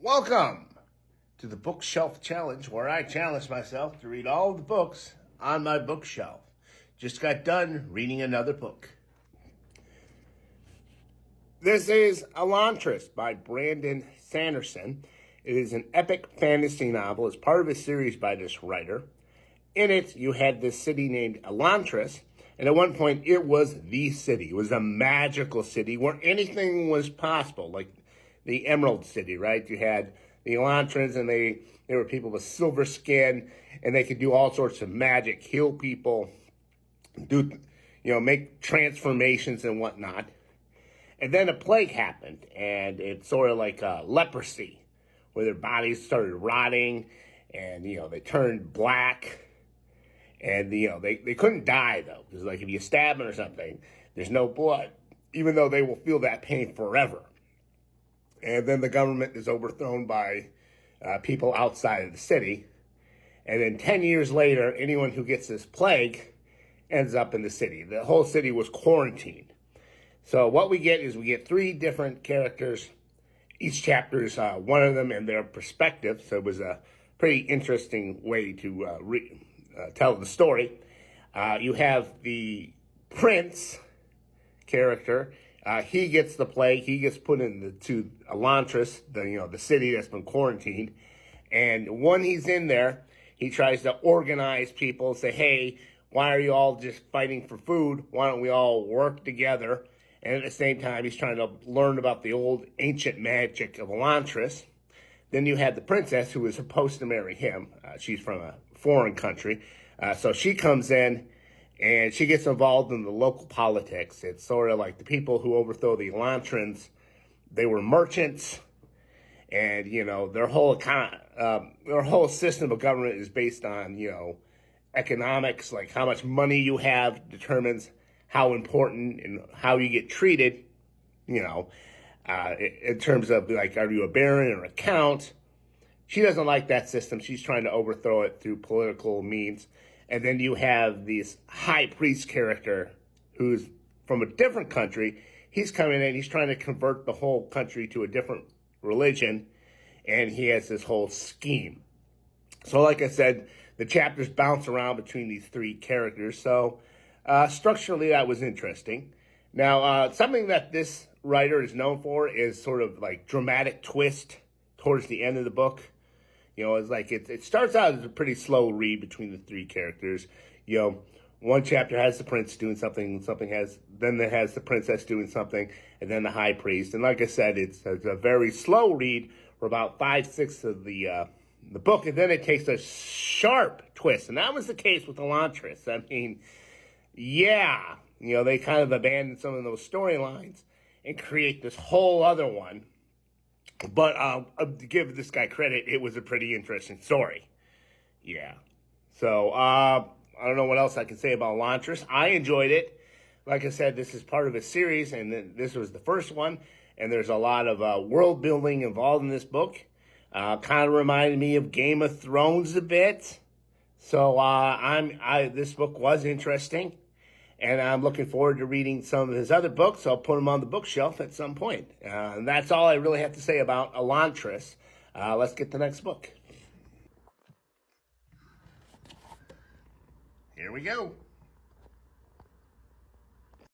Welcome to the Bookshelf Challenge, where I challenge myself to read all the books on my bookshelf. Just got done reading another book. This is Elantris by Brandon Sanderson. It is an epic fantasy novel. It's part of a series by this writer. In it, you had this city named Elantris, and at one point, it was the city. It was a magical city where anything was possible, like the Emerald City, right? You had the Elantrans, and they were people with silver skin, and they could do all sorts of magic, heal people, make transformations and whatnot. And then a plague happened, and it's sort of like leprosy, where their bodies started rotting, and, they turned black. And, they couldn't die, though, because, like, if you stab them or something, there's no blood, even though they will feel that pain forever. And then the government is overthrown by people outside of the city. And then 10 years later, anyone who gets this plague ends up in the city. The whole city was quarantined. So what we get is we get three different characters. Each chapter is one of them and their perspective. So it was a pretty interesting way to tell the story. You have the prince character. He gets the plague. He gets put into Elantris, the city that's been quarantined. And when he's in there, he tries to organize people, say, hey, why are you all just fighting for food? Why don't we all work together? And at the same time, he's trying to learn about the old ancient magic of Elantris. Then you had the princess who was supposed to marry him. She's from a foreign country. So she comes in and she gets involved in the local politics. It's sort of like the people who overthrow the Elantrans. They were merchants, and, their whole system of government is based on, economics, like how much money you have determines how important and how you get treated, in terms of, like, are you a baron or a count? She doesn't like that system. She's trying to overthrow it through political means. And then you have this high priest character who's from a different country. He's coming in, he's trying to convert the whole country to a different religion, and he has this whole scheme. So like I said, the chapters bounce around between these three characters. So structurally, that was interesting. Now, something that this writer is known for is sort of like dramatic twist towards the end of the book. It's like it starts out as a pretty slow read between the three characters. One chapter has the prince doing something, then it has the princess doing something, and then the high priest. And like I said, it's a very slow read for about 5/6 of the book, and then it takes a sharp twist. And that was the case with Elantris. I mean, yeah, they kind of abandoned some of those storylines and create this whole other one. But to give this guy credit, it was a pretty interesting story. Yeah. So I don't know what else I can say about Elantris. I enjoyed it. Like I said, this is part of a series, and this was the first one. And there's a lot of world building involved in this book. Kind of reminded me of Game of Thrones a bit. So this book was interesting. And I'm looking forward to reading some of his other books. I'll put them on the bookshelf at some point. And that's all I really have to say about Elantris. Let's get the next book. Here we go.